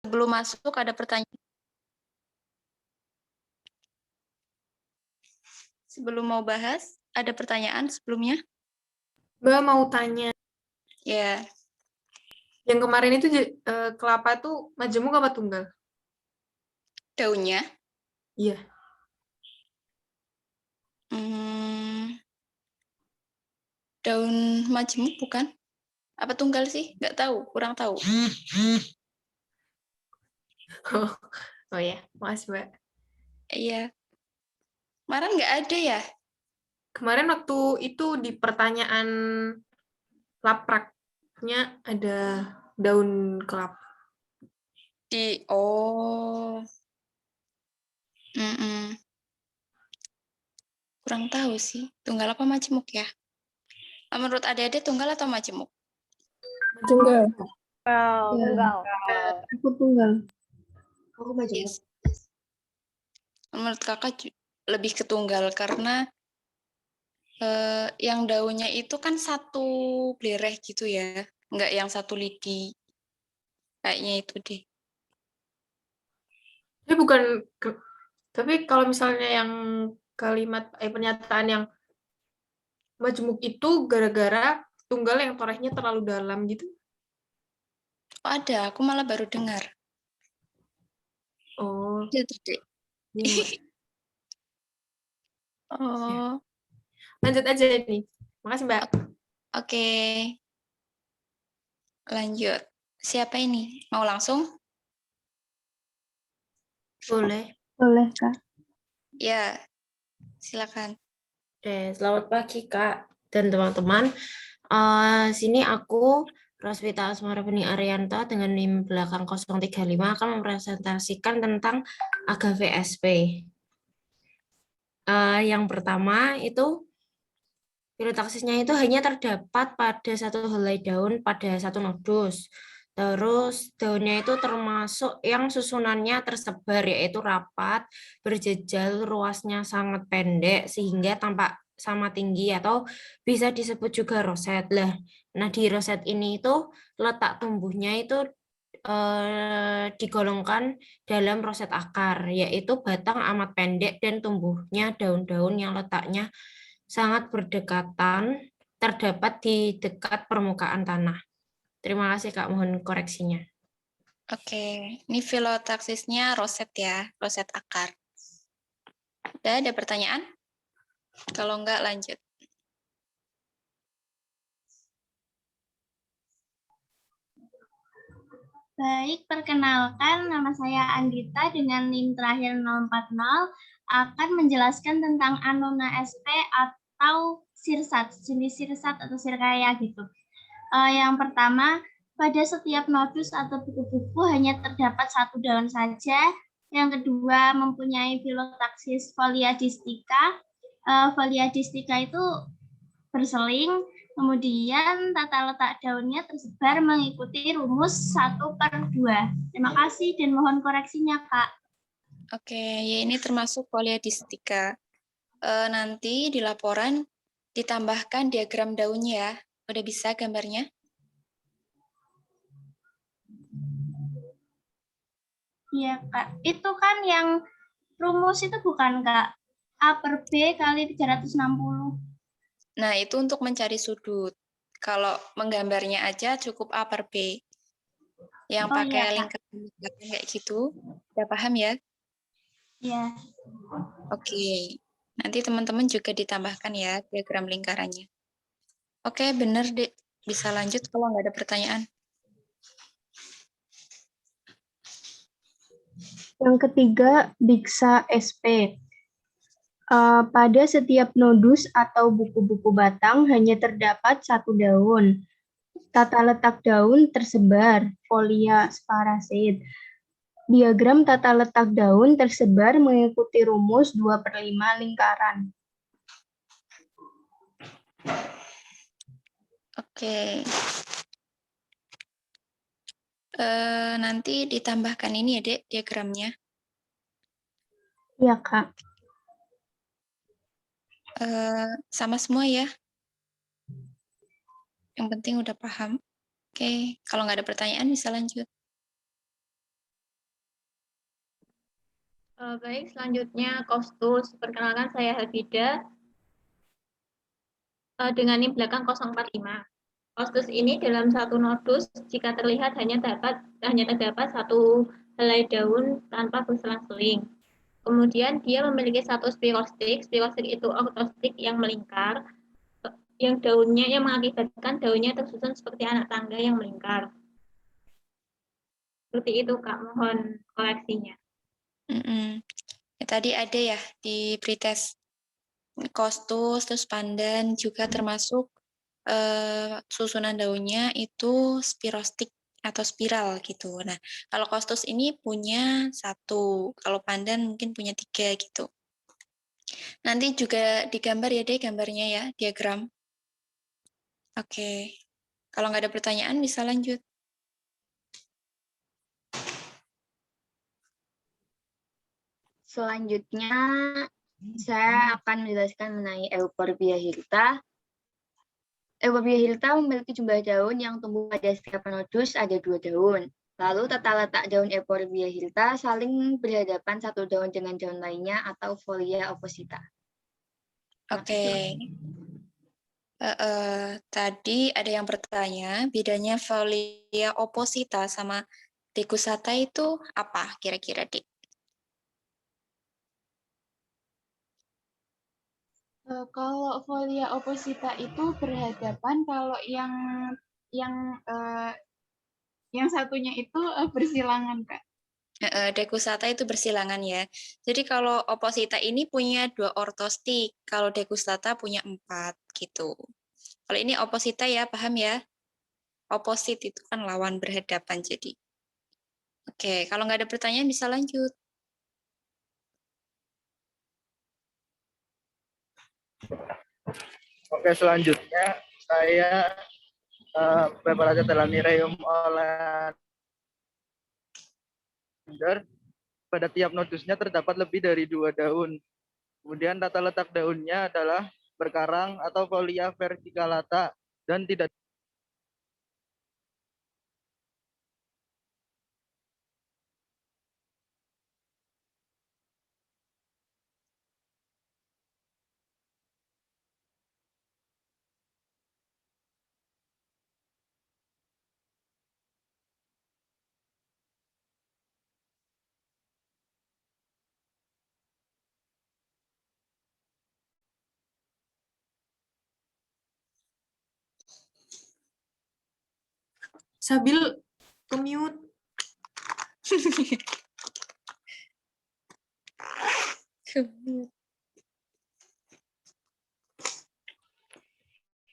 Sebelum masuk ada pertanyaan. Sebelum mau bahas, ada pertanyaan sebelumnya? Mbak mau tanya, Ya, yang kemarin itu kelapa tuh majemuk apa tunggal? daunnya. Iya. Hmm, daun majemuk bukan? Apa tunggal sih? Nggak tahu, kurang tahu. Oh, oh ya, makasih Mbak. Iya, kemarin nggak ada ya? Kemarin waktu itu di pertanyaan lapraknya ada daun kelapa. Oh, mm-mm. Kurang tahu sih. Tunggal apa majemuk ya? Menurut adik-adik tunggal atau majemuk? Tunggal. Tunggal. Aku tunggal. Aku majemuk. Yes. Menurut kakak lebih ke tunggal karena yang daunnya itu kan satu belereh gitu ya, nggak yang satu lidi. Kayaknya itu deh. Tapi bukan, tapi kalau misalnya yang kalimat, pernyataan yang majemuk itu gara-gara tunggal yang torehnya terlalu dalam gitu. Oh, ada, aku malah baru dengar. Oh, Itu deh. iya Mbak. Ya. Oh, Lanjut aja nih. Makasih Mbak. oke. Lanjut. Siapa ini? Mau langsung? Boleh. Boleh, Kak. Ya, silakan. Oke, selamat pagi Kak dan teman-teman. Sini aku, Roswita Asmarapeni Arianto dengan NIM belakang 035 akan mempresentasikan tentang Agave SP. Yang pertama itu filotaksisnya itu hanya terdapat pada satu helai daun pada satu nodus. Terus daunnya itu termasuk yang susunannya tersebar yaitu rapat, berjejal, ruasnya sangat pendek sehingga tampak sama tinggi atau bisa disebut juga roset lah. Nah di roset ini itu letak tumbuhnya itu digolongkan dalam roset akar yaitu batang amat pendek dan tumbuhnya daun-daun yang letaknya sangat berdekatan terdapat di dekat permukaan tanah. Terima kasih Kak, mohon koreksinya. Oke, ini filotaksisnya roset ya, roset akar. Ada pertanyaan? Kalau enggak, lanjut. Baik, perkenalkan nama saya Andita dengan NIM terakhir 040 akan menjelaskan tentang Annona sp atau sirsat, jenis sirsat atau sirkaya gitu. Yang pertama, pada setiap nodus atau buku-buku hanya terdapat satu daun saja. Yang kedua, mempunyai filotaksis foliadistika. Foliadistika itu berseling, kemudian tata letak daunnya tersebar mengikuti rumus 1/2. Terima kasih dan mohon koreksinya, Kak. Oke, ya ini termasuk foliadistika. Nanti di laporan ditambahkan diagram daunnya ya. Udah bisa gambarnya? Iya, Kak. Itu kan yang rumus itu bukan, Kak? A/B kali 360. Nah, itu untuk mencari sudut. Kalau menggambarnya aja cukup A/B. Yang Oh pakai iya, Kak. lingkaran kayak gitu. Udah paham ya? Iya. Oke. Nanti teman-teman juga ditambahkan ya diagram lingkarannya. Oke, bener, Dek. Bisa lanjut kalau nggak ada pertanyaan. Yang ketiga, Diksa SP. Pada setiap nodus atau buku-buku batang hanya terdapat satu daun. Tata letak daun tersebar, folia sparaceae. Diagram tata letak daun tersebar mengikuti rumus 2/5 lingkaran. Oke. Nanti ditambahkan ini ya, Dek, diagramnya. Iya, Kak. Sama semua ya. Yang penting udah paham. Oke, kalau nggak ada pertanyaan bisa lanjut. Baik, selanjutnya Kostus. Perkenalkan saya Hafida dengan NIM belakang 045. Kostus ini dalam satu nodus jika terlihat hanya terdapat satu helai daun tanpa berselang-seling. Kemudian dia memiliki satu spirostik. Spirostik itu ortostik yang melingkar, yang mengakibatkan daunnya tersusun seperti anak tangga yang melingkar. Seperti itu, Kak. Mohon koreksinya. Ya, tadi ada ya di pretest kostus, terus pandan juga termasuk susunan daunnya itu spirostik atau spiral gitu. Nah, kalau kostus ini punya 1, kalau pandan mungkin punya 3 gitu. Nanti juga digambar ya deh gambarnya ya, diagram. Oke. Kalau nggak ada pertanyaan bisa lanjut. Selanjutnya, saya akan menjelaskan mengenai Euphorbia hirta. Euphorbia hirta memiliki jumlah daun yang tumbuh pada setiap nodus ada 2 daun. Lalu tata letak daun Euphorbia hirta saling berhadapan satu daun dengan daun lainnya atau folia opposita. Oke. Tadi ada yang bertanya, bedanya folia opposita sama decussata itu apa kira-kira, Dik? Kalau folia opposita itu berhadapan, kalau yang satunya itu bersilangan, Kak. Decussata itu bersilangan ya. Jadi kalau opposita ini punya 2 ortostik, kalau decussata punya 4 gitu. Kalau ini opposita ya, paham ya? Opposite itu kan lawan berhadapan jadi. Oke, kalau nggak ada pertanyaan bisa lanjut. Oke, selanjutnya saya preparasi Telanireum oleander. Pada tiap nodusnya terdapat lebih dari 2 daun. Kemudian tata letak daunnya adalah berkarang atau folia verticillata dan tidak Sabil ke-mute.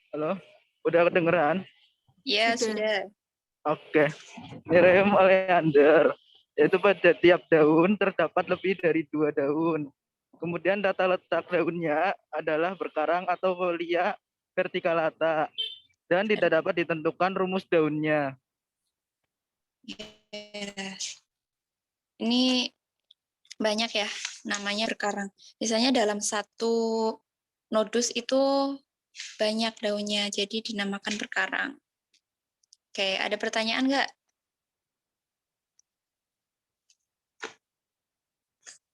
Halo, udah kedengeran? Ya, sudah. Oke. Nereum oleander, yaitu pada tiap daun terdapat lebih dari 2 daun. Kemudian tata letak daunnya adalah berkarang atau folia verticillata dan tidak dapat ditentukan rumus daunnya. Ini banyak ya namanya berkarang. Misalnya dalam satu nodus itu banyak daunnya, jadi dinamakan berkarang. Oke, ada pertanyaan nggak?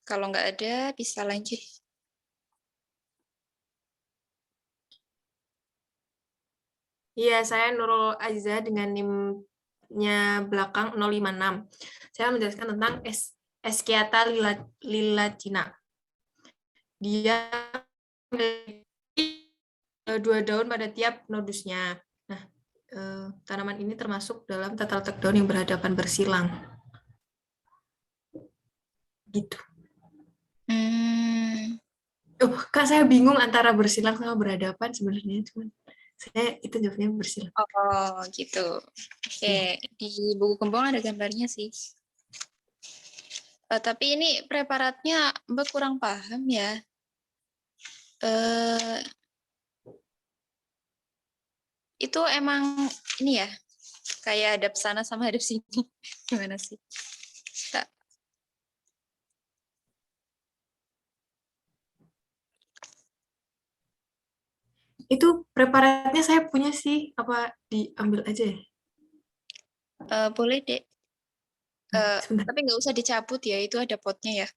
Kalau nggak ada, bisa lanjut. Iya, saya Nurul Aziza dengan NIM-nya belakang 056. Saya menjelaskan tentang Eschata lilacina. Dia memiliki 2 daun pada tiap nodusnya. Nah, tanaman ini termasuk dalam tata letak daun yang berhadapan bersilang. Gitu. Oh, Kak, saya bingung antara bersilang sama berhadapan sebenarnya, cuman saya itu jawabnya bersilang. Oh, gitu. Oke, di buku kembang ada gambarnya sih. Tapi ini preparatnya Mbak kurang paham ya. Itu emang ini ya, kayak hadap sana sama hadap sini. Gimana sih? Kita Itu preparatnya saya punya sih, apa diambil aja ya? boleh, Dek. Sebentar. Tapi nggak usah dicabut ya, itu ada potnya ya.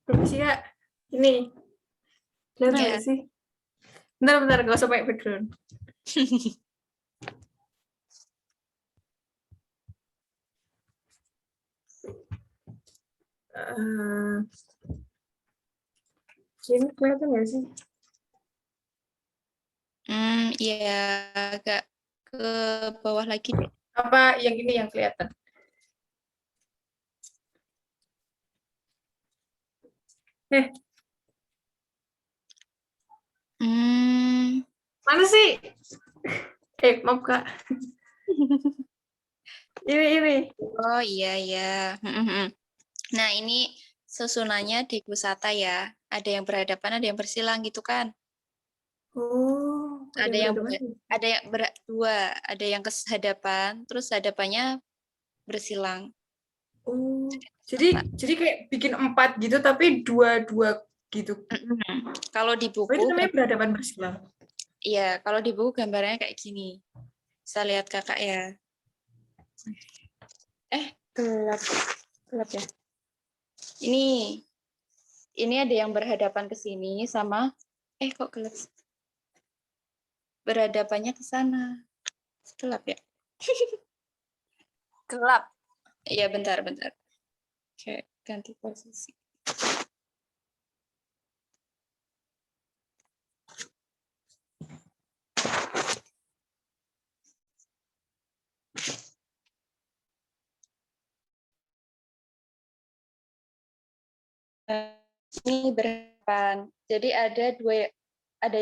Permisi Kak, ini kelihatan Ya. nggak sih? Bentar, gak usah pakai background. Ini kelihatan nggak sih? Iya, agak ke bawah lagi deh. Apa yang ini yang kelihatan? Mana sih? Maaf Kak. Ini. Oh iya ya. Nah ini susunannya di wisata ya. Ada yang berhadapan, ada yang bersilang gitu kan. Oh, Ada yang dua, ada yang ke hadapan, terus hadapannya bersilang. Oh, jadi kayak bikin 4 gitu, tapi 2 gitu. Kalau di Oh, buku, itu namanya berhadapan bersilang. iya, kalau di buku gambarnya kayak gini. Bisa lihat kakak ya. Gelap ya. Ini ada yang berhadapan ke sini sama, kok gelap? Berhadapannya ke sana. Gelap ya. Gelap. Iya, bentar. Oke, ganti posisi. Ini berhadapan. Jadi ada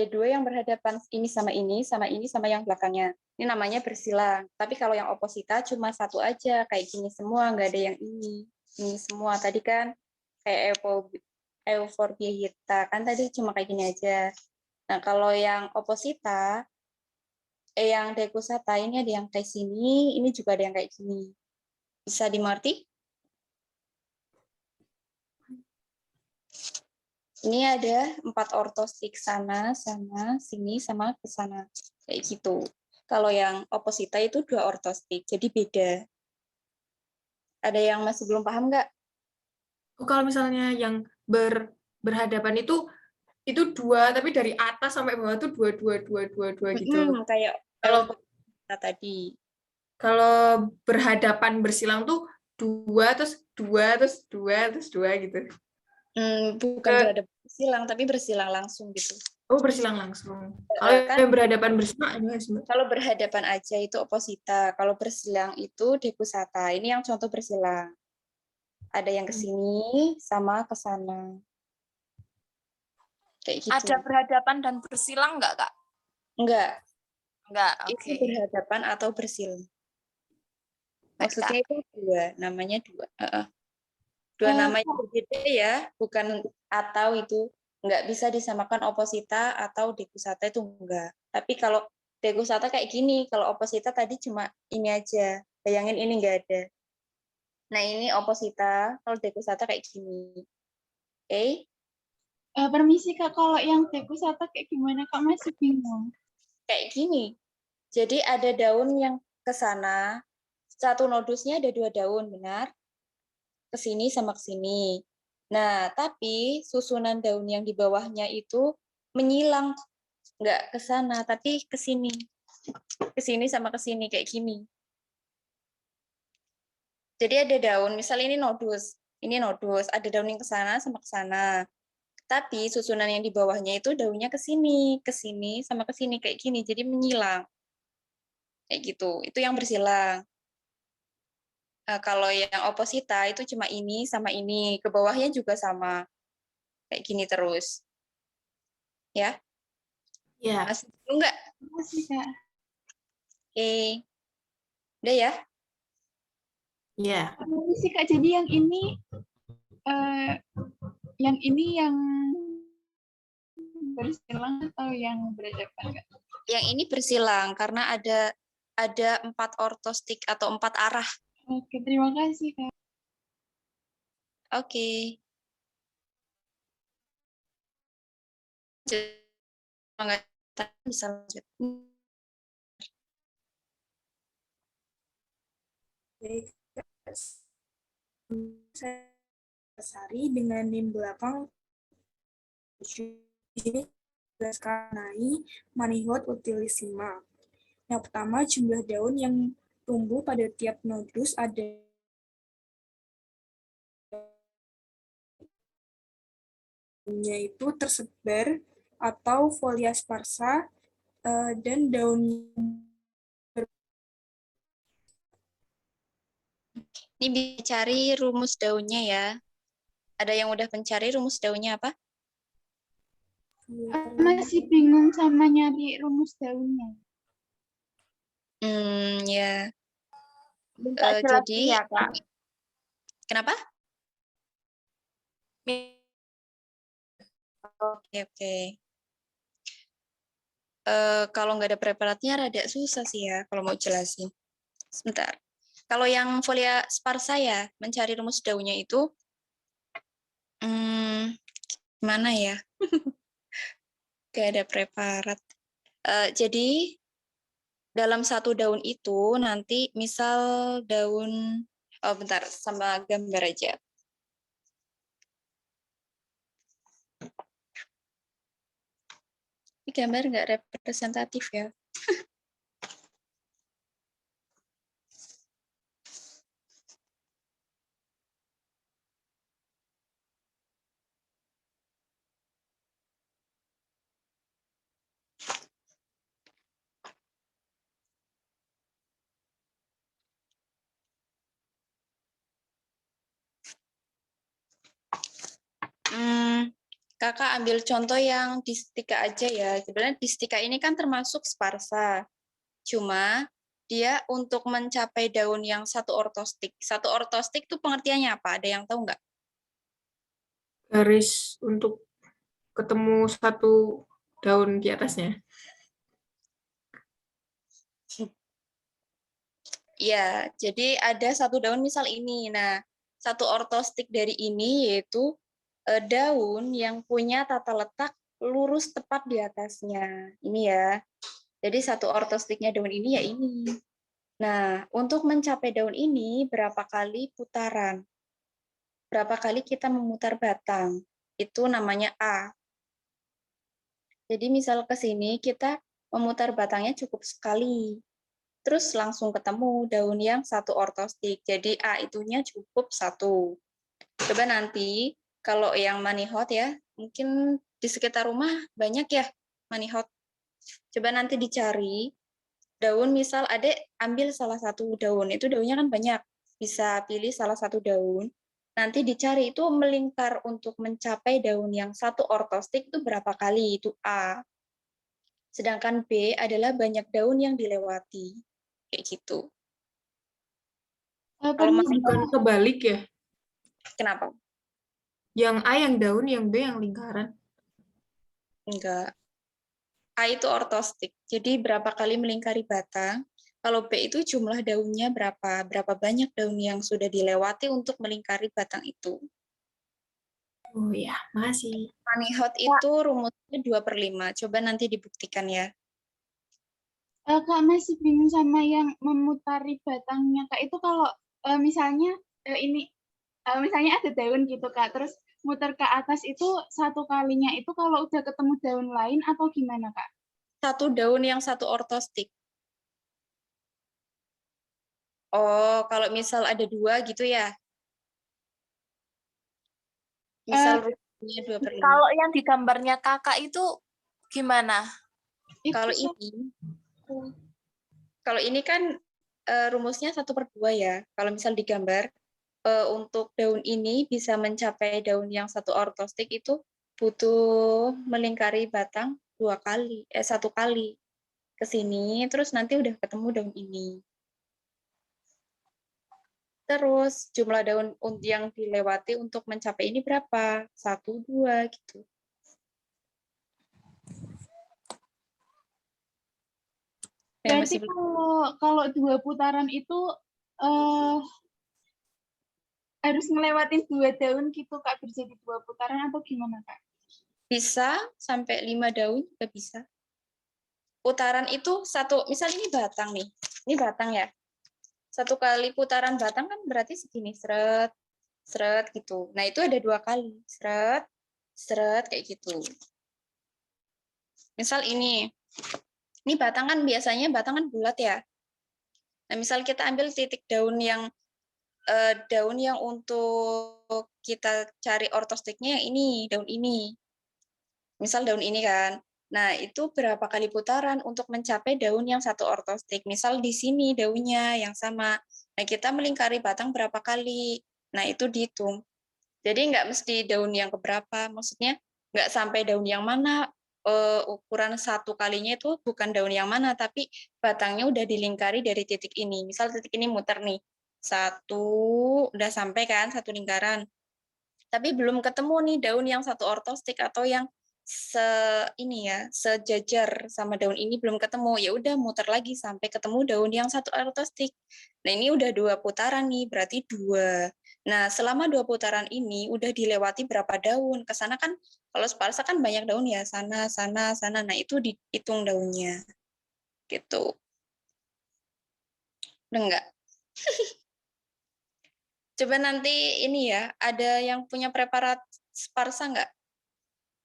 dua yang berhadapan, ini sama ini, sama yang belakangnya. Ini namanya bersilang. Tapi kalau yang oposita cuma satu aja, kayak gini semua, nggak ada yang ini. Ini semua tadi kan kayak euforbia hirta kan tadi cuma kayak gini aja. Nah kalau yang oposita, yang dekusata ini ada yang kayak sini, ini juga ada yang kayak gini. Bisa dimengerti? Ini ada 4 ortostik sana, sini, sama ke sana. Kayak gitu. Kalau yang oposita itu 2 ortostik, jadi beda. Ada yang masih belum paham nggak? Oh, kalau misalnya yang berhadapan itu 2, tapi dari atas sampai bawah tuh 2 gitu. Kayak Kalau tadi. Kalau berhadapan bersilang tuh 2 terus 2 terus 2 terus 2 gitu. Bukan berhadapan bersilang, tapi bersilang langsung gitu. Oh, bersilang langsung. Kalau yang berhadapan bersilang, kalau berhadapan aja itu oposita. Kalau bersilang itu dekusata. Ini yang contoh bersilang. Ada yang ke sini sama ke sana. Kayak gitu. Ada berhadapan dan bersilang nggak, Kak? Enggak. Oke. Itu berhadapan atau bersilang. Maksudnya itu 2, namanya 2. Dua nama yang berbeda ya, bukan atau itu nggak bisa disamakan oposita atau dekusata itu enggak. Tapi kalau dekusata kayak gini, kalau oposita tadi cuma ini aja. Bayangin ini nggak ada. Nah ini oposita, kalau dekusata kayak gini. Oke? Permisi Kak, kalau yang dekusata kayak gimana Kak? Masih bingung. Kayak gini. Jadi ada daun yang ke sana, satu nodusnya ada 2 daun, benar? Ke sini sama ke sini. Nah, tapi susunan daun yang di bawahnya itu menyilang, nggak ke sana, tapi ke sini. Ke sini sama ke sini, kayak gini. Jadi ada daun, misalnya ini nodus, ada daun yang ke sana sama ke sana. Tapi susunan yang di bawahnya itu daunnya ke sini sama ke sini, kayak gini, jadi menyilang. Kayak gitu, itu yang bersilang. Kalau yang oposita itu cuma ini sama ini, ke bawahnya juga sama. Kayak gini terus. Ya? Ya. Masih dulu nggak? Masih Kak. Oke. Udah ya? Iya. Permisi Kak, jadi yang ini yang ini yang bersilang atau yang berhadapan, Kak? Yang ini bersilang karena ada 4 ortostik atau 4 arah. Oke, terima kasih, Kak. Oke. Bisa lanjut. Baik, saya Sari dengan NIM belakang di sini jelaskan mengenai manihot utilissima. Yang pertama, jumlah daun yang tumbuh pada tiap nodus ada itu tersebar atau folia sparsa dan daun. Ini bisa cari rumus daunnya ya. Ada yang udah mencari rumus daunnya apa? Masih bingung sama nyari rumus daunnya. Ya. Minta jelasin Jadi, ya, Kak. kenapa? Oke. Kalau nggak ada preparatnya rada susah sih ya kalau mau jelasin. Sebentar. Kalau yang folia sparsa ya, mencari rumus daunnya itu mana ya? Gak ada preparat. Jadi dalam satu daun itu nanti misal daun, bentar, sama gambar aja. Ini gambar nggak representatif ya. Kakak ambil contoh yang distika aja ya. Sebenarnya distika ini kan termasuk sparsa. Cuma dia untuk mencapai daun yang satu ortostik. Satu ortostik itu pengertiannya apa? Ada yang tahu nggak? Garis untuk ketemu satu daun di atasnya. Ya, jadi ada satu daun misal ini. Nah, satu ortostik dari ini yaitu daun yang punya tata letak lurus tepat di atasnya. Ini ya. Jadi satu ortostiknya daun ini ya ini. Nah, untuk mencapai daun ini berapa kali putaran? Berapa kali kita memutar batang? Itu namanya A. Jadi misal ke sini kita memutar batangnya cukup sekali. Terus langsung ketemu daun yang satu ortostik. Jadi A itunya cukup 1. Coba nanti kalau yang manihot ya, mungkin di sekitar rumah banyak ya manihot. Coba nanti dicari daun, misal adek ambil salah satu daun, itu daunnya kan banyak. Bisa pilih salah satu daun. Nanti dicari itu melingkar untuk mencapai daun yang satu ortostik itu berapa kali, itu A. Sedangkan B adalah banyak daun yang dilewati. Kayak gitu. Kalau bukan kebalik ya? Kenapa? Yang A yang daun, yang B yang lingkaran. Enggak. A itu ortostik. Jadi berapa kali melingkari batang. Kalau B itu jumlah daunnya berapa. Berapa banyak daun yang sudah dilewati untuk melingkari batang itu. Oh ya, makasih. Manihot itu rumusnya 2/5. Coba nanti dibuktikan ya. Kak masih bingung sama yang memutari batangnya. Kak itu kalau misalnya misalnya ada daun gitu Kak, terus muter ke atas itu satu kalinya itu kalau udah ketemu daun lain atau gimana Kak? Satu daun yang satu ortostik. Oh, kalau misal ada 2 gitu ya? Misal rumusnya 2/5. Kalau yang di gambarnya kakak itu gimana? Kalau ini kan rumusnya 1/2 ya. Kalau misal digambar, untuk daun ini bisa mencapai daun yang satu ortostik itu butuh melingkari batang 1 kali ke sini, terus nanti udah ketemu daun ini. Terus jumlah daun yang dilewati untuk mencapai ini berapa? 1, 2 gitu. Ya, Berarti masih kalau 2 putaran itu harus ngelewatin 2 daun gitu Kak, berjadi 2 putaran atau gimana Kak? bisa sampai 5 daun juga bisa. Putaran itu satu, misal ini batang nih. Ini batang ya. 1 kali putaran batang kan berarti segini, seret, seret gitu. Nah, itu ada 2 kali, seret, seret kayak gitu. Misal ini batang kan biasanya batang kan bulat ya. Nah, misal kita ambil titik daun yang untuk kita cari ortostiknya yang ini, daun ini. Misal daun ini kan. Nah, itu berapa kali putaran untuk mencapai daun yang 1 ortostik. Misal di sini daunnya yang sama. Nah, kita melingkari batang berapa kali. Nah, itu dihitung. Jadi nggak mesti daun yang keberapa. Maksudnya nggak sampai daun yang mana, ukuran 1 kalinya itu bukan daun yang mana, tapi batangnya udah dilingkari dari titik ini. Misal titik ini muter nih. 1, udah sampai kan 1 lingkaran. Tapi belum ketemu nih daun yang 1 ortostik atau yang sejajar sama daun ini belum ketemu. Ya udah muter lagi sampai ketemu daun yang 1 ortostik. Nah, ini udah 2 putaran nih, berarti 2. Nah, selama 2 putaran ini udah dilewati berapa daun? Ke sana kan kalau sparsa kan banyak daun ya, sana sana sana. Nah, itu dihitung daunnya. Gitu. Udah enggak? Coba nanti ini ya, ada yang punya preparat sparsa enggak?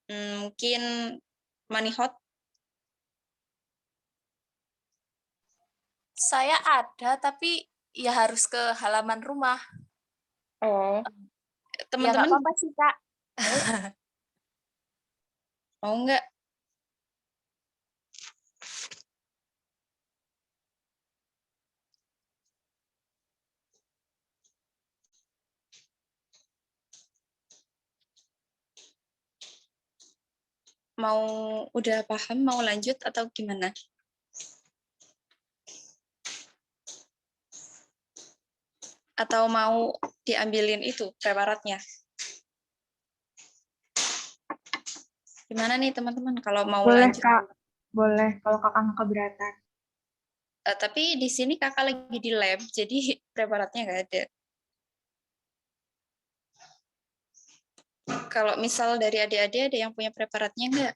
Mungkin Manihot. Saya ada, tapi ya harus ke halaman rumah. Oh, Ya nggak teman-teman apa-apa sih, Kak. mau nggak? Mau udah paham, mau lanjut atau gimana? Atau mau diambilin itu preparatnya? Gimana nih teman-teman kalau mau Boleh, lanjut? Kak. Boleh, kalau kakak nggak keberatan. Tapi di sini kakak lagi di lab, jadi preparatnya nggak ada. Kalau misal dari adik-adik ada yang punya preparatnya nggak?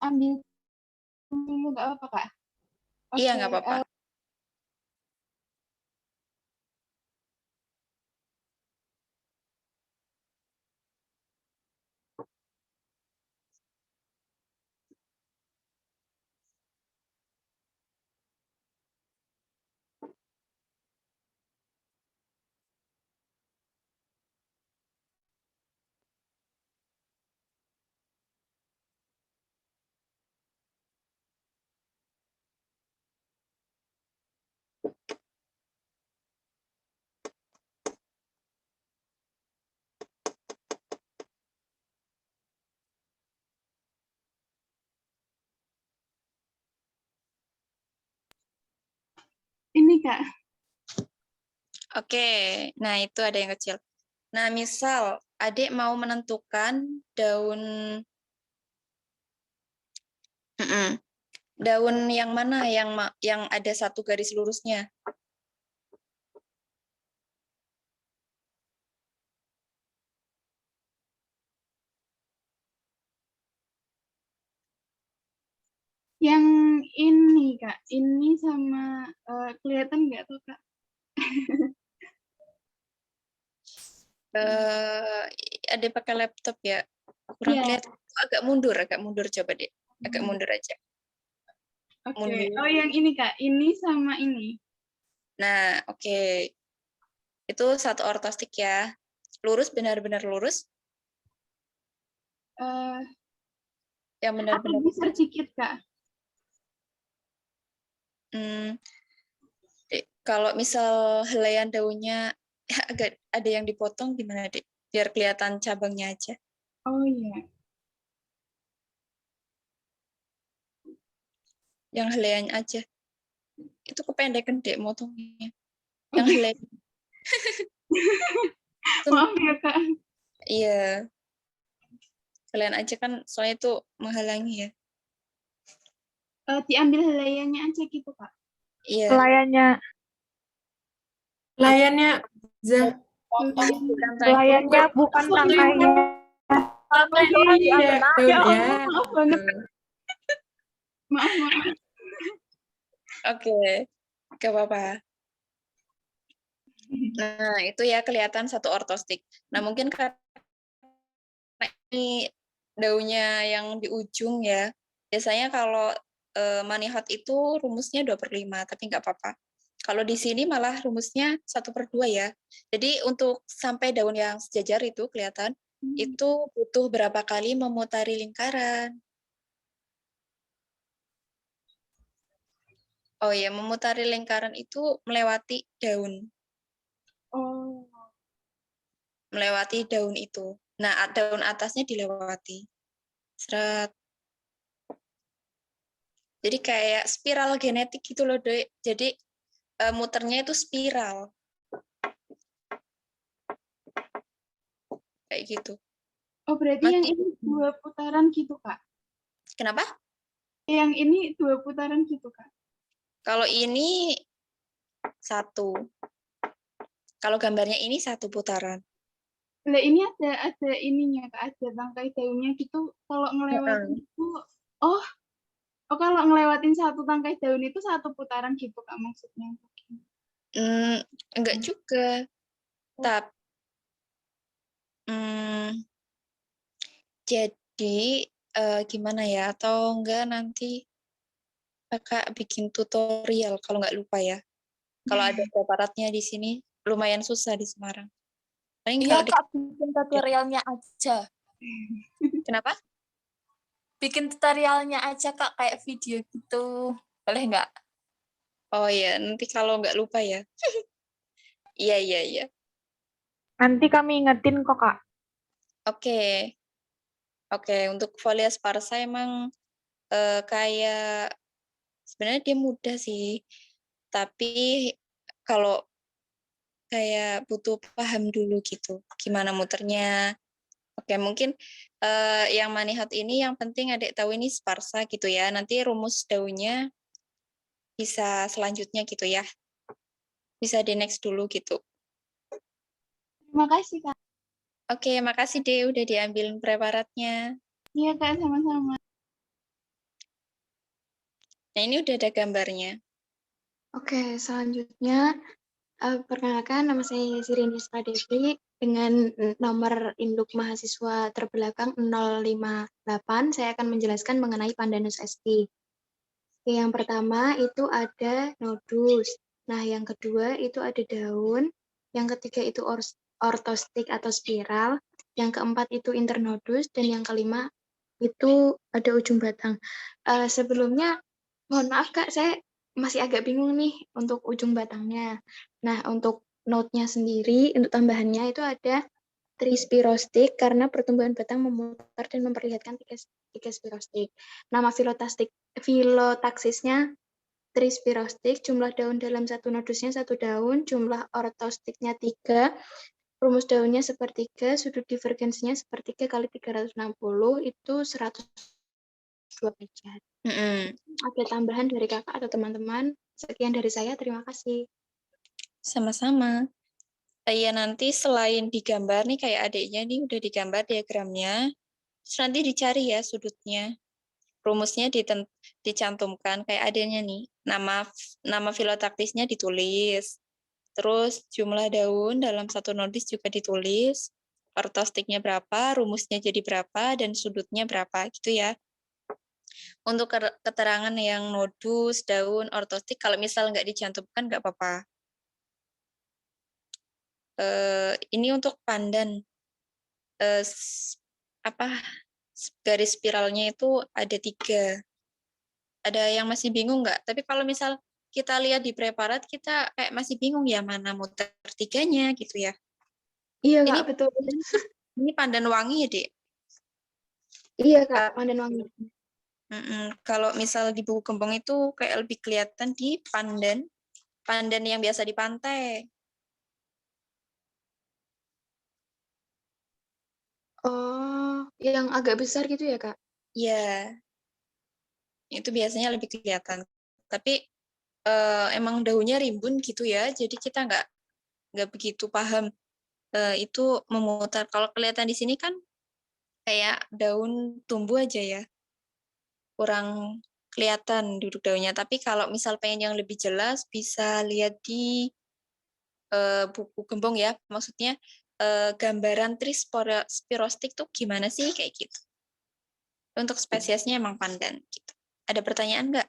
Ambil dulu nggak apa Kak? Iya, Oke, nggak apa-apa. ini Kak. Oke, nah itu ada yang kecil. Nah, misal adik mau menentukan daun daun yang mana yang ada 1 garis lurusnya. Yang ini Kak, ini sama kelihatan nggak tuh Kak? Adik pakai laptop ya, kurang Iya. kelihatan. Agak mundur coba deh. Agak mundur aja. Oke. Mundur. Oh, yang ini Kak, ini sama ini. Nah, oke. Itu 1 ortostik ya. Lurus, benar-benar lurus. Yang Aku benar-benar geser dikit Kak. Kalau misal helaian daunnya agak ada yang dipotong gimana, Dek? Biar kelihatan cabangnya aja. Oh iya. Yang helaiannya aja. Itu kependekan dek motongnya. Yang helai. Maaf ya Kak. Iya. Kalian aja kan soalnya itu menghalangi ya. Diambil helaiannya aja gitu Kak. Iya. Layannya Layarnya bukan tangkainya. Iya, Ya udah. Allah, maaf banget. Maaf. Oke. Gak apa-apa. Nah, itu ya kelihatan satu ortostik. Nah, mungkin karena ini daunnya yang di ujung ya. Biasanya kalau manihot itu rumusnya 2/5, tapi nggak apa-apa. Kalau di sini malah rumusnya 1/2 ya. Jadi untuk sampai daun yang sejajar itu kelihatan, itu butuh berapa kali memutari lingkaran. Oh ya, memutari lingkaran itu melewati daun. Oh. Melewati daun itu. Nah, daun atasnya dilewati. Seret. Jadi kayak spiral genetik gitu loh, Dek. Jadi muternya itu spiral. Kayak gitu. Oh, berarti yang ini 2 putaran gitu, Kak? Kenapa? Yang ini 2 putaran gitu, Kak? Kalau ini 1. Kalau gambarnya ini 1 putaran. Nah, ini ada ininya, Kak, ada tangkai daunnya gitu. Kalau ngelewatin itu, oh kalau ngelewatin 1 tangkai daun itu 1 putaran gitu, Kak, maksudnya? Enggak juga. Tapi jadi gimana ya? Atau enggak nanti Kakak bikin tutorial kalau nggak lupa ya. Kalau ada preparatnya di sini lumayan susah di Semarang. Paling Iya, kalau Kak, bikin tutorialnya aja. Kenapa? Bikin tutorialnya aja, Kak, kayak video gitu. Boleh nggak? Oh iya, nanti kalau nggak lupa ya. Iya. Nanti kami ingetin kok, Kak. Oke, untuk folia sparsa emang kayak sebenarnya dia mudah sih, tapi kalau kayak butuh paham dulu gitu, gimana muternya. Oke, mungkin yang manihot ini yang penting adik tahu ini sparsa gitu ya. Nanti rumus daunnya bisa selanjutnya gitu ya. Bisa di next dulu gitu. Terima kasih, Kak. Oke, makasih deh udah diambilin preparatnya. Iya, Kak, sama-sama. Nah, ini udah ada gambarnya. Oke, selanjutnya perkenalkan nama saya Sirini Devi dengan nomor induk mahasiswa terbelakang 058. Saya akan menjelaskan mengenai Pandanus sp. Yang pertama itu ada nodus. Nah, yang kedua itu ada daun. Yang ketiga itu ortostik atau spiral. Yang keempat itu internodus. Dan yang kelima itu ada ujung batang. Sebelumnya, mohon maaf Kak, saya masih agak bingung nih untuk ujung batangnya. Nah, untuk note-nya sendiri, untuk tambahannya itu ada trispirostik karena pertumbuhan batang memutar dan memperlihatkan tiga spirostik. Nama filotaksisnya trispirostik, jumlah daun dalam satu nodusnya 1 daun, jumlah ortostiknya 3, rumus daunnya sepertiga, sudut divergensinya sepertiga kali 360 itu 102 derajat. Ada tambahan dari kakak atau teman-teman? Sekian dari saya, terima kasih. Sama-sama. Ya nanti selain digambar nih kayak adiknya nih udah digambar diagramnya, terus nanti dicari ya sudutnya. Rumusnya dicantumkan kayak adiknya nih. Nama filotaktisnya ditulis. Terus jumlah daun dalam satu nodus juga ditulis. Ortostiknya berapa, rumusnya jadi berapa, dan sudutnya berapa gitu ya. Untuk keterangan yang nodus, daun, ortostik, kalau misal nggak dicantumkan nggak apa-apa. Ini untuk pandan. Garis spiralnya itu ada 3. Ada yang masih bingung nggak? Tapi kalau misal kita lihat di preparat, kita kayak masih bingung ya mana muter 3-nya gitu ya. Iya ini, Kak, betul. Ini pandan wangi ya, Dek? Iya Kak, pandan wangi. Kalau misal di buku gembong itu kayak lebih kelihatan di pandan yang biasa di pantai. Oh, yang agak besar gitu ya, Kak? Iya, itu biasanya lebih kelihatan. Tapi emang daunnya rimbun gitu ya, jadi kita nggak begitu paham itu memutar. Kalau kelihatan di sini kan kayak daun tumbuh aja ya, kurang kelihatan duduk daunnya. Tapi kalau misal pengen yang lebih jelas, bisa lihat di buku gembong ya, maksudnya gambaran spirostik tuh gimana sih kayak gitu. Untuk spesiesnya emang pandan gitu. Ada pertanyaan nggak?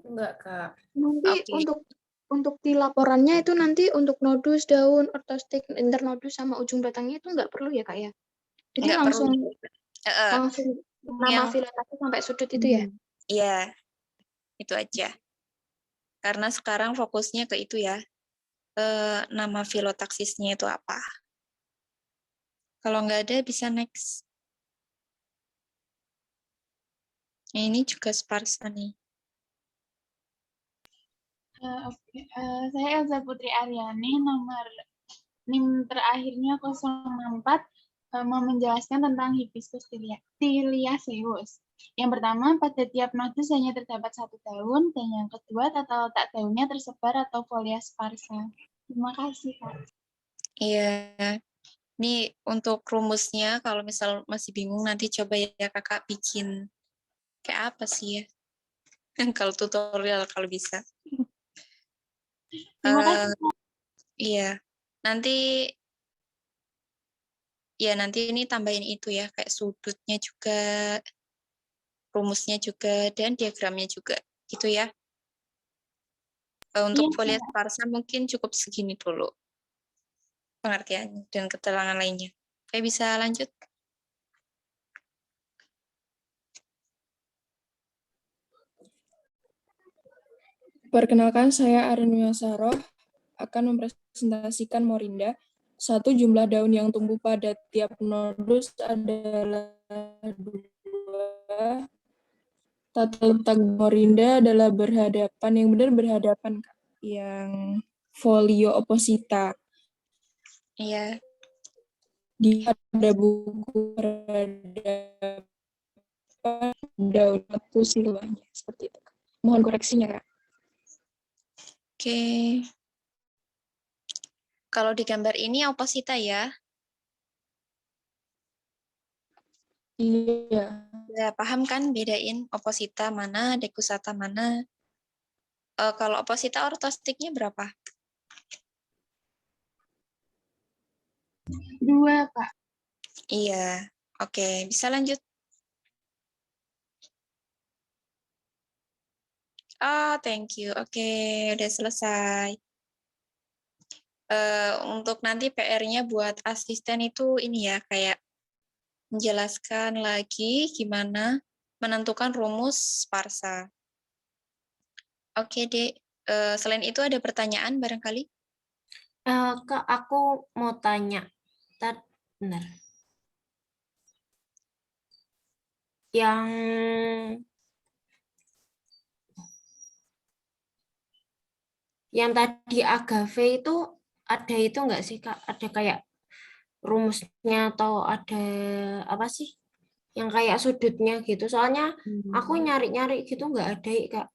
Enggak, Kak. Nanti Oke. untuk di laporannya itu nanti untuk nodus, daun, ortostik, internodus sama ujung batangnya itu nggak perlu ya, Kak ya? Jadi Nggak perlu. langsung nama Yang filotaksi sampai sudut itu ya? Iya, itu aja. Karena sekarang fokusnya ke itu ya, nama filotaksisnya itu apa. Kalau nggak ada bisa next. Nah, ini juga sparsa nih. Oke. Saya Elza Putri Aryani, nomor NIM terakhirnya 064, mau menjelaskan tentang Hibiscus tiliaceus. Yang pertama, pada tiap nodus hanya terdapat 1 daun, dan yang kedua, tata letak daunnya tersebar atau folia sparsa. Terima kasih, Kak. Iya, ini untuk rumusnya kalau misal masih bingung nanti coba ya kakak bikin kayak apa sih ya? Kalau tutorial kalau bisa. Terima kasih, Kak. Iya, nanti ini tambahin itu ya, kayak sudutnya juga, rumusnya juga, dan diagramnya juga, gitu ya. Untuk Iya, folia Kak. sparsa mungkin cukup segini dulu pengertiannya dan keterangan lainnya. Oke, bisa lanjut? Perkenalkan, saya Arenuya Saroh akan mempresentasikan Morinda. 1. Jumlah daun yang tumbuh pada tiap nodus adalah 2. Tata letak Morinda adalah berhadapan, yang benar berhadapan, Kak. Yang folio opposita. Iya. Di ada buku peradaban daun satu silanya, seperti itu. Mohon koreksinya, Kak. Oke. Kalau di gambar ini opposita ya? Iya. Ya, paham kan bedain opposita mana, dekusata mana? Kalau opposita ortostiknya berapa? 2, Kak. Iya. Oke, bisa lanjut. Thank you. Oke, udah selesai. Untuk nanti PR-nya buat asisten itu ini ya, kayak menjelaskan lagi gimana menentukan rumus sparsa. Oke, Dek. Selain itu ada pertanyaan barangkali? Kak, aku mau tanya. Benar. Yang tadi agave itu ada itu enggak sih, Kak? Ada kayak rumusnya atau ada apa sih? Yang kayak sudutnya gitu. Soalnya aku nyari-nyari gitu enggak ada, Kak.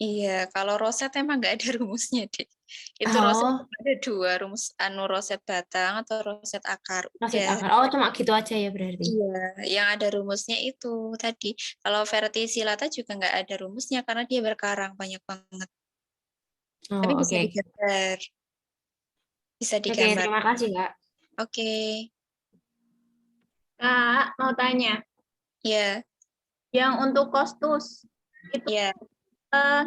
Iya, kalau roset emang nggak ada rumusnya, Dek. Itu roset ada 2, rumus roset batang atau roset akar. Roset Udah. akar. Oh, cuma gitu aja ya berarti. Iya, yang ada rumusnya itu tadi. Kalau verticillata juga nggak ada rumusnya karena dia berkarang banyak banget. Tapi Oh, bisa oke. digambar. Bisa Oke, digambar. terima kasih, Kak. Oke. Kak, mau tanya. Iya. Yang untuk kostus, itu Iya.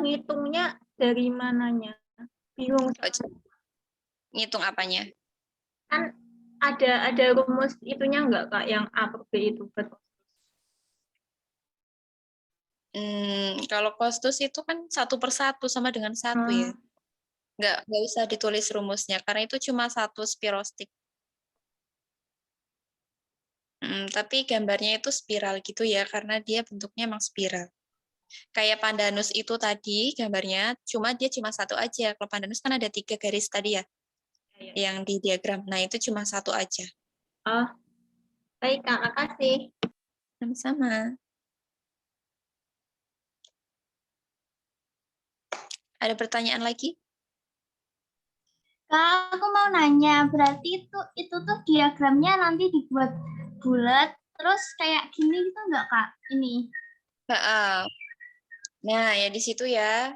ngitungnya dari mananya? Bingung. Ngitung apanya? Kan ada rumus itunya enggak, Kak, yang A per B itu betul? Kalau kostus itu kan 1 per 1 sama dengan 1 ya. Nggak usah ditulis rumusnya, karena itu cuma satu spirostik. Tapi gambarnya itu spiral gitu ya, karena dia bentuknya emang spiral. Kayak pandanus itu tadi gambarnya, dia cuma satu aja. Kalau pandanus kan ada 3 garis tadi ya, yang di diagram. Nah, itu cuma satu aja. Oh, baik Kak, makasih. Sama-sama. Ada pertanyaan lagi? Kak, aku mau nanya, berarti itu tuh diagramnya nanti dibuat bulat, terus kayak gini gitu enggak, Kak? Ini. Nah, ya di situ ya.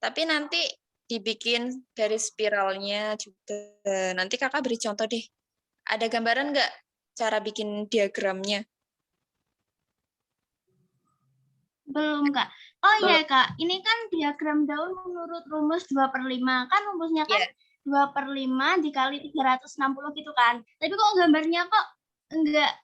Tapi nanti dibikin garis spiralnya juga. Nanti kakak beri contoh deh. Ada gambaran nggak cara bikin diagramnya? Belum, Kak. Oh iya, Kak. Ini kan diagram daun menurut rumus 2/5. Kan rumusnya kan 2/5 dikali 360 gitu kan. Tapi kok gambarnya kok enggak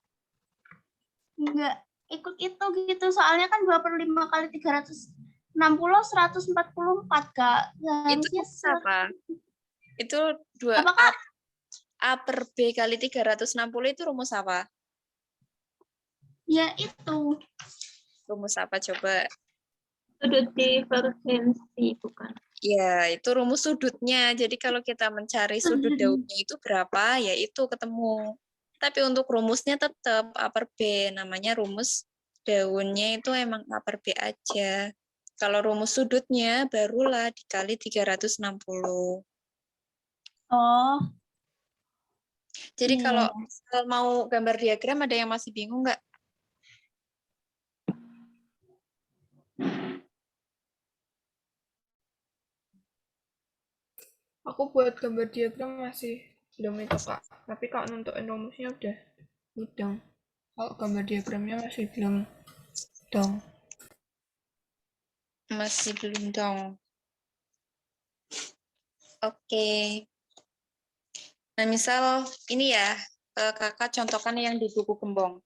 ikut itu gitu. Soalnya kan 2/5 kali 360, 144, Kak. Itu Harusnya apa? Itu 2 apa, Kak? A per B kali 360 itu rumus apa? Ya, itu. Rumus apa coba? Sudut divergensi, bukan? Ya, itu rumus sudutnya. Jadi kalau kita mencari sudut daunnya itu berapa, ya itu ketemu. Tapi untuk rumusnya tetap A per B. Namanya rumus daunnya itu emang A per B aja. Kalau rumus sudutnya barulah dikali 360. Oh. Jadi kalau mau gambar diagram ada yang masih bingung nggak? Aku buat gambar diagram masih belum itu Kak. Tapi kalau nentuin rumusnya udah mudeng. Kalau gambar diagramnya masih belum dong. Masih belum dong. Oke. Nah, misal ini ya, kakak contohkan yang di buku kembang.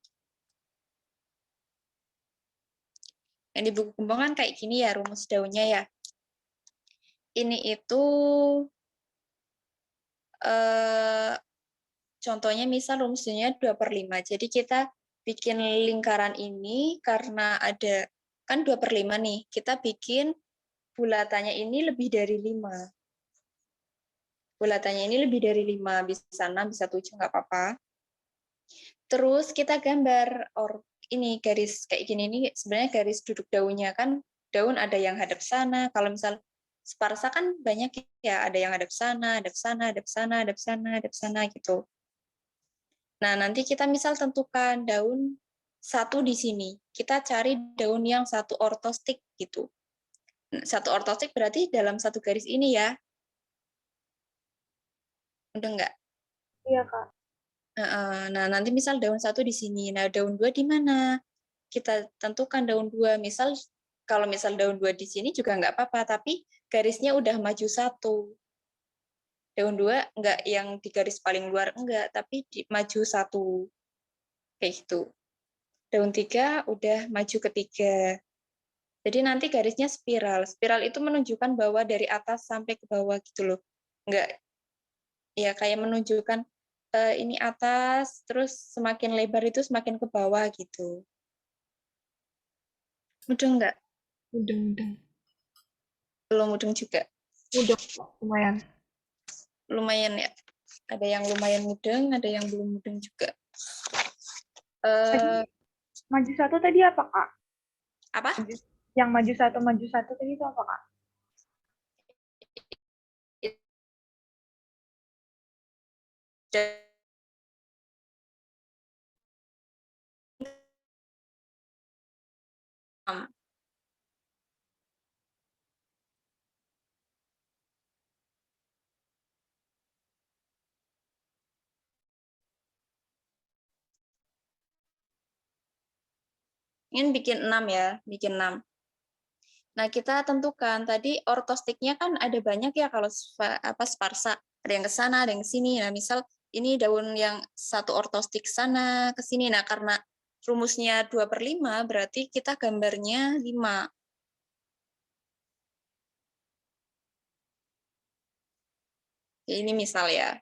Yang di buku kembang kan kayak gini ya rumus daunnya ya. Ini itu contohnya misal rumusnya 2/5. Jadi kita bikin lingkaran ini karena ada kan 2/5 nih. Kita bikin bulatannya ini lebih dari 5. Bulatannya ini lebih dari 5, bisa 6, bisa 7, nggak apa-apa. Terus kita gambar ini garis kayak gini, ini sebenarnya garis duduk daunnya kan, daun ada yang hadap sana. Kalau misal sparsa kan banyak ya, ada yang hadap sana, hadap sana, hadap sana, hadap sana, hadap sana gitu. Nah, nanti kita misal tentukan daun 1 di sini. Kita cari daun yang 1 ortostik gitu. 1 ortostik berarti dalam 1 garis ini ya. Udah enggak? Iya, Kak. Nah, nanti misal daun 1 di sini. Nah, daun 2 di mana? Kita tentukan daun 2. Misal kalau misal daun 2 di sini juga enggak apa-apa, tapi garisnya udah maju 1. Daun 2 enggak yang di garis paling luar enggak, tapi maju 1. Kayak gitu. Daun 3 udah maju ke 3. Jadi nanti garisnya spiral. Spiral itu menunjukkan bahwa dari atas sampai ke bawah gitu loh. Enggak, ya kayak menunjukkan ini atas, terus semakin lebar itu semakin ke bawah gitu. Mudeng enggak? Mudeng. Belum mudeng juga? Mudeng, lumayan. Lumayan ya. Ada yang lumayan mudeng, ada yang belum mudeng juga. Maju 1 tadi apa, Kak? Apa? Yang maju 1 tadi itu apa, Kak? Ini bikin 6 ya, bikin 6. Nah, kita tentukan tadi ortostiknya kan ada banyak ya kalau sparsa. Ada yang ke sana, ada yang ke sini. Nah, misal ini daun yang 1 ortostik sana ke sini. Nah, karena rumusnya 2/5 berarti kita gambarnya 5. Ini misal ya.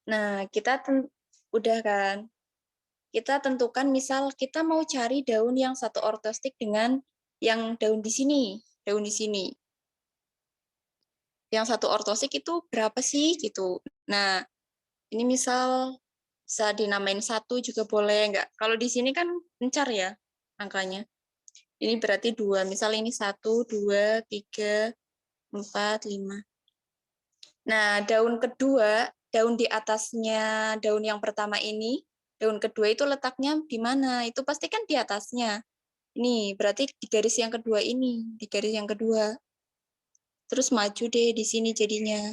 Nah, udah kan. Kita tentukan misal kita mau cari daun yang satu ortostik dengan yang daun di sini, daun di sini. Yang satu ortostik itu berapa sih gitu. Nah, ini misal bisa dinamain 1 juga boleh enggak. Kalau di sini kan mencar ya angkanya. Ini berarti 2. Misal ini 1, 2, 3, 4, 5. Nah, daun kedua, daun di atasnya daun yang pertama ini, daun kedua itu letaknya di mana? Itu pasti kan di atasnya. Ini berarti di garis yang kedua ini, di garis yang kedua. Terus maju deh di sini jadinya.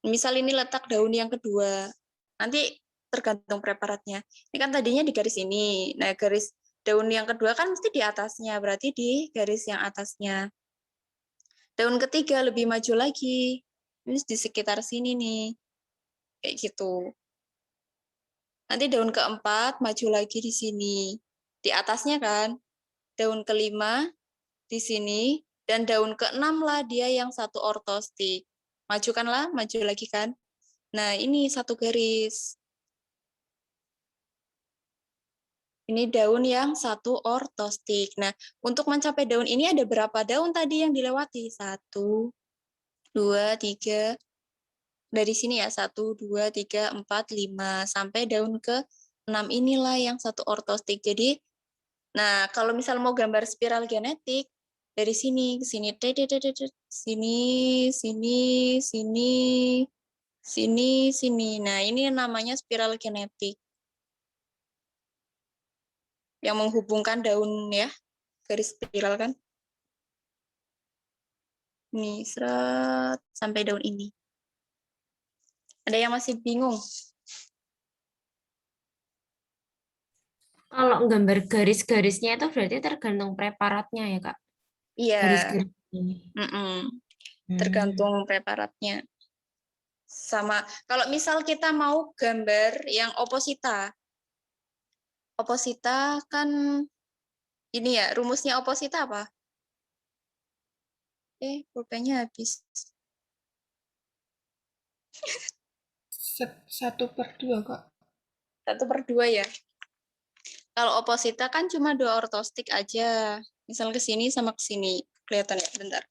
Misal ini letak daun yang kedua. Nanti tergantung preparatnya. Ini kan tadinya di garis ini. Nah, garis daun yang kedua kan mesti di atasnya, berarti di garis yang atasnya. Daun ketiga lebih maju lagi. Ini di sekitar sini nih. Kayak gitu. Nanti daun keempat maju lagi di sini. Di atasnya kan. Daun kelima di sini. Dan daun keenam lah dia yang satu ortostik. Majukanlah, maju lagi kan. Nah, ini satu garis. Ini daun yang satu ortostik. Nah, untuk mencapai daun ini ada berapa daun tadi yang dilewati? 1, 2, 3. Dari sini ya, 1, 2, 3, 4, 5. Sampai daun ke-6 inilah yang satu ortostik. Jadi, nah kalau misal mau gambar spiral genetik, dari sini ke sini, sini, sini, sini, sini, sini. Nah, ini namanya spiral genetik. Yang menghubungkan daun ya, garis spiral kan. Ini seret sampai daun ini. Ada yang masih bingung? Kalau gambar garis-garisnya itu berarti tergantung preparatnya ya, Kak? Iya. Garis-garis ini. Tergantung preparatnya. Sama kalau misal kita mau gambar yang oposita. Oposita kan ini ya, rumusnya oposita apa? Pulpennya habis. 1/2, Kak. 1/2 ya. Kalau oposita kan cuma 2 ortostik aja. Misal ke sini sama ke sini. Kelihatan ya? Bentar.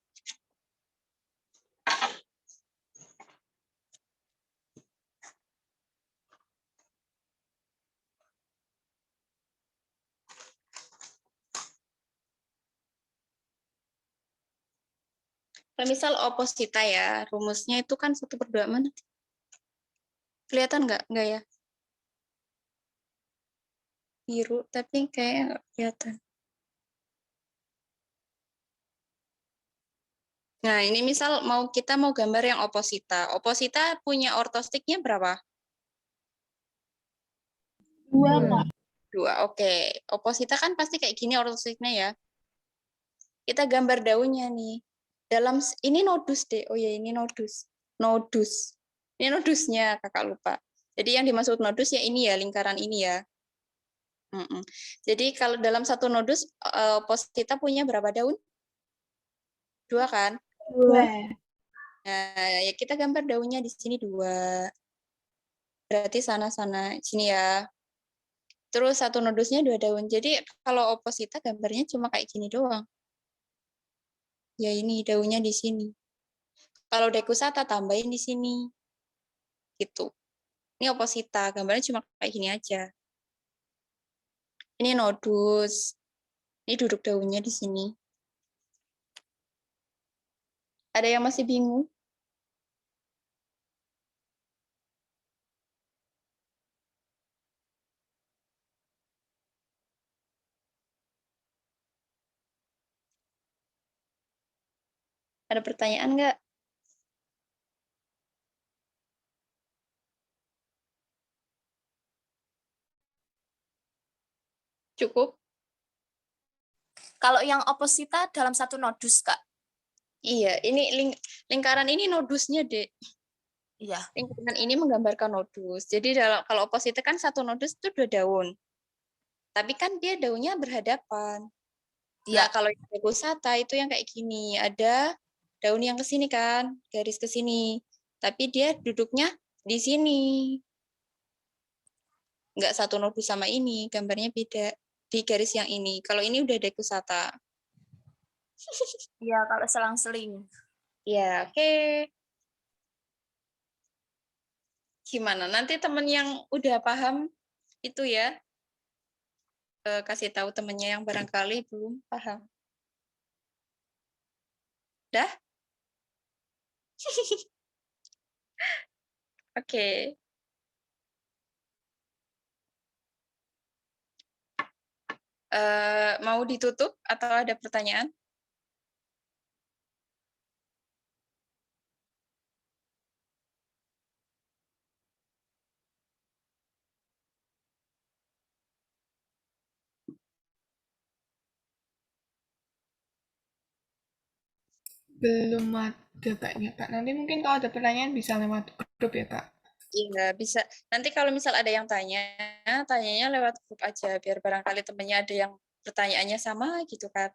Kalau misal oposita ya, rumusnya itu kan 1/2 mana? Kelihatan nggak? Nggak ya? Biru, tapi kayak nggak kelihatan. Nah, ini misal kita mau gambar yang oposita. Oposita punya ortostiknya berapa? 2, Kak. 2, oke. Oposita kan pasti kayak gini ortostiknya ya. Kita gambar daunnya nih. Ini nodus deh. Oh ya, ini nodus. Nodus. Ini nodusnya, kakak lupa. Jadi yang dimaksud nodus ya ini ya, lingkaran ini ya. Jadi kalau dalam satu nodus, oposita punya berapa daun? 2 kan? 2. Nah, ya kita gambar daunnya di sini 2. Berarti sana-sana, sini ya. Terus satu nodusnya 2 daun. Jadi kalau oposita gambarnya cuma kayak gini doang. Ya ini daunnya di sini. Kalau dekusata tambahin di sini. Gitu. Ini oposita, gambarnya cuma kayak gini aja. Ini nodus. Ini duduk daunnya di sini. Ada yang masih bingung? Ada pertanyaan nggak? Cukup? Kalau yang oposita dalam satu nodus, Kak. Iya, ini lingkaran ini nodusnya, Dek. Iya. Lingkaran ini menggambarkan nodus. Jadi kalau oposita kan satu nodus itu 2 daun. Tapi kan dia daunnya berhadapan. Nah, kalau yang dekusata itu yang kayak gini. Ada daun yang ke sini kan, garis ke sini. Tapi dia duduknya di sini. Nggak satu nodus sama ini, gambarnya beda. Di garis yang ini. Kalau ini udah dekusata. Iya, kalau selang-seling. Ya, oke. Gimana? Nanti temen yang udah paham itu ya, kasih tahu temennya yang barangkali belum paham. Dah? Oke. Mau ditutup atau ada pertanyaan? Belum ada kayaknya, Kak. Nanti mungkin kalau ada pertanyaan bisa lewat grup ya, Kak. Iya, bisa. Nanti kalau misal ada yang tanya, tanyanya lewat grup aja, biar barangkali temennya ada yang pertanyaannya sama gitu kan.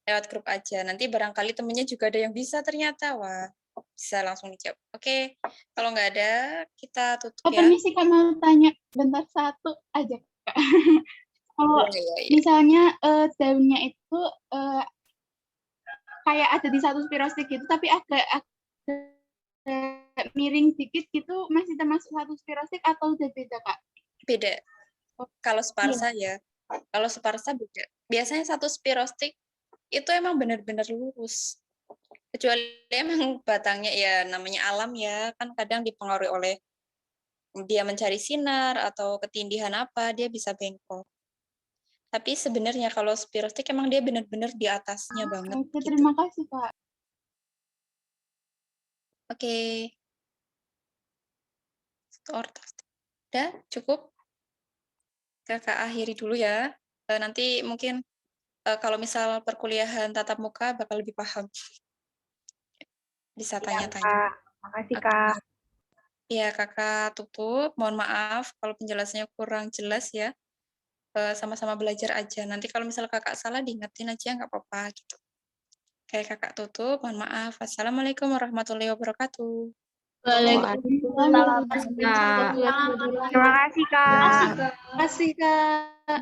Lewat grup aja. Nanti barangkali temennya juga ada yang bisa ternyata. Wah, bisa langsung dijawab. Oke, kalau nggak ada, kita tutup ya. Permisi Kak, mau tanya bentar satu aja Kak. Kalau Iya. misalnya daunnya itu kayak ada di satu spirostik gitu, tapi agak miring dikit gitu, masih termasuk satu spirostik atau udah beda Kak? Beda. Kalau sparsa Iya. ya. Kalau sparsa beda. Biasanya satu spirostik itu emang benar-benar lurus. Kecuali emang batangnya ya namanya alam ya, kan kadang dipengaruhi oleh dia mencari sinar atau ketindihan apa, dia bisa bengkok. Tapi sebenarnya kalau spirostik emang dia benar-benar di atasnya banget. Oke, gitu. terima kasih Kak. Oke. Udah cukup? Kakak akhiri dulu ya. Nanti mungkin kalau misal perkuliahan tatap muka bakal lebih paham. Bisa tanya-tanya. Makasih Kak. Iya, Kakak tutup. Mohon maaf kalau penjelasannya kurang jelas ya. Sama-sama belajar aja. Nanti kalau misal Kakak salah diingetin aja, nggak apa-apa. Gitu. Kayak Kakak tutup, mohon maaf. Assalamualaikum warahmatullahi wabarakatuh. Waalaikumsalam. Terima kasih Kak. Terima kasih Kak.